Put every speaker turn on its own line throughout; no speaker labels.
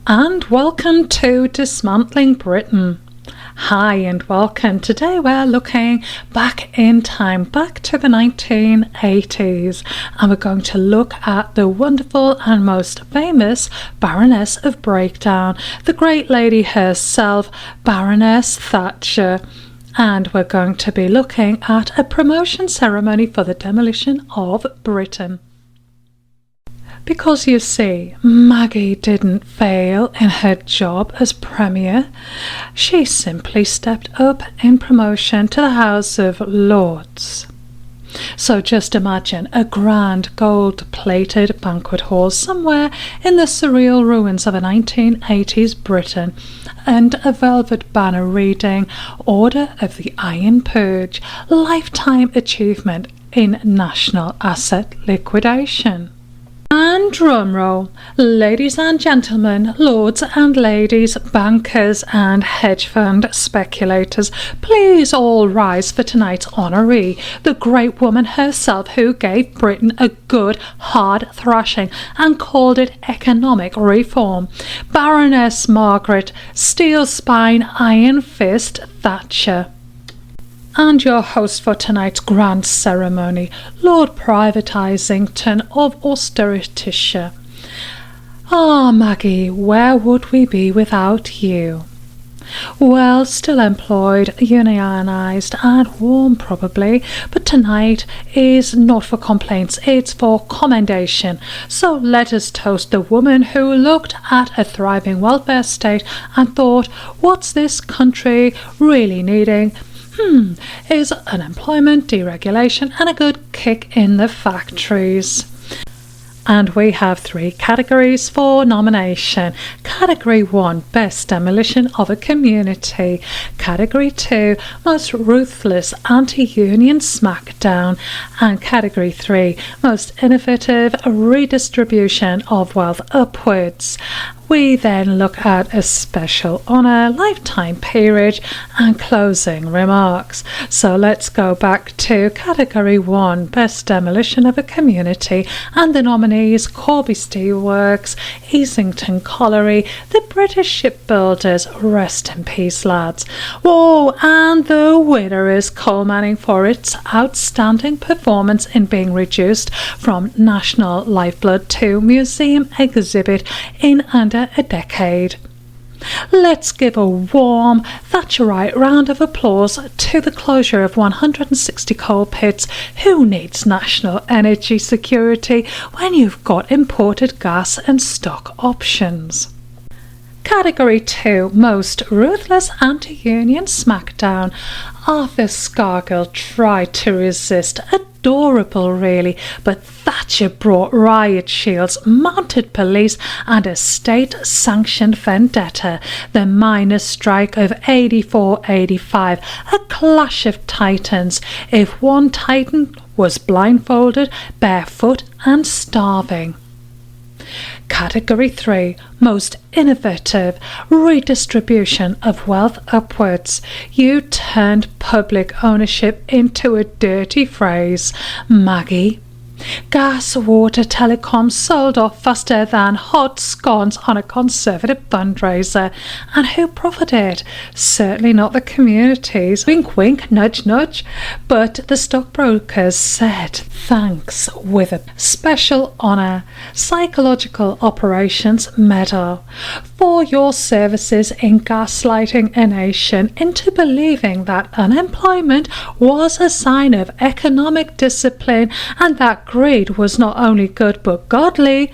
And welcome to Dismantling Britain. Hi and welcome. Today we're looking back in time, back to the 1980s, and we're going to look at the wonderful and most famous Baroness of Breakdown, the great lady herself, Baroness Thatcher. And we're going to be looking at a promotion ceremony for the demolition of Britain. Because you see, Maggie didn't fail in her job as Premier. She simply stepped up in promotion to the House of Lords. So just imagine a grand gold-plated banquet hall somewhere in the surreal ruins of a 1980s Britain, and a velvet banner reading Order of the Iron Purge, Lifetime Achievement in National Asset Liquidation. And drumroll, ladies and gentlemen, lords and ladies, bankers and hedge fund speculators, please all rise for tonight's honoree, the great woman herself who gave Britain a good hard thrashing and called it economic reform, Baroness Margaret Steel Spine Iron Fist Thatcher. And your host for tonight's grand ceremony, Lord Privatisington of Austereticia. Ah, Maggie, where would we be without you? Well, still employed, unionised and warm probably, but tonight is not for complaints, it's for commendation. So let us toast the woman who looked at a thriving welfare state and thought, what's this country really needing? Is unemployment, deregulation and a good kick in the factories. And we have 3 categories for nomination. Category 1, Best Demolition of a Community. Category 2, Most Ruthless Anti-Union Smackdown. And Category 3, Most Innovative Redistribution of Wealth Upwards. We then look at a special honour, lifetime peerage and closing remarks. So let's go back to Category 1, Best Demolition of a Community, and the nominees Corby Steelworks, Easington Colliery, the British Shipbuilders, rest in peace lads. Whoa, and the winner is Coal Manning for its outstanding performance in being reduced from national lifeblood to museum exhibit in under a decade. Let's give a warm Thatcherite round of applause to the closure of 160 coal pits. Who needs national energy security when you've got imported gas and stock options? Category 2, Most Ruthless Anti-Union Smackdown. Arthur Scargill tried to resist. Adorable really, but Thatcher brought riot shields, mounted police and a state-sanctioned vendetta. The miners' strike of 84-85, a clash of titans. If one titan was blindfolded, barefoot and starving. Category 3, Most Innovative Redistribution of Wealth Upwards. You turned public ownership into a dirty phrase, Maggie. Gas, water, telecom sold off faster than hot scones on a Conservative fundraiser. And who profited? Certainly not the communities. Wink, wink, nudge, nudge. But the stockbrokers said thanks with a special honour, Psychological Operations Medal, for your services in gaslighting a nation into believing that unemployment was a sign of economic discipline and that greed was not only good but godly.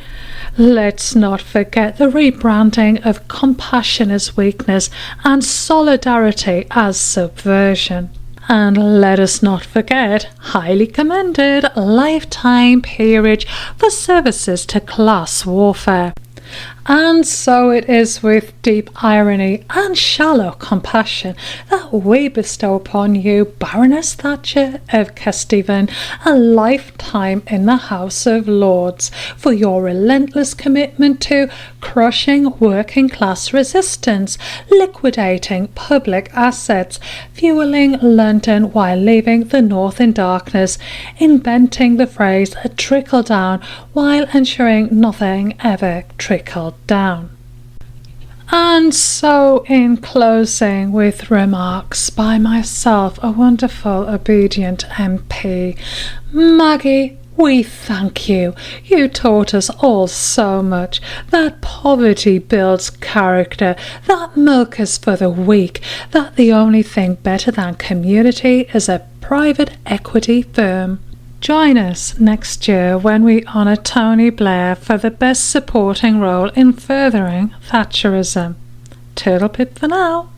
Let's not forget the rebranding of compassion as weakness and solidarity as subversion. And let us not forget highly commended lifetime peerage for services to class warfare. And so it is with deep irony and shallow compassion that we bestow upon you, Baroness Thatcher of Kesteven, a lifetime in the House of Lords, for your relentless commitment to crushing working class resistance, liquidating public assets, fueling London while leaving the North in darkness, inventing the phrase trickle down while ensuring nothing ever trickled down. And so, in closing, with remarks by myself, a wonderful, obedient MP, Maggie, we thank you. You taught us all so much. That poverty builds character, that milk is for the weak, that the only thing better than community is a private equity firm. Join us next year when we honour Tony Blair for the best supporting role in furthering Thatcherism. Turtle Pip for now.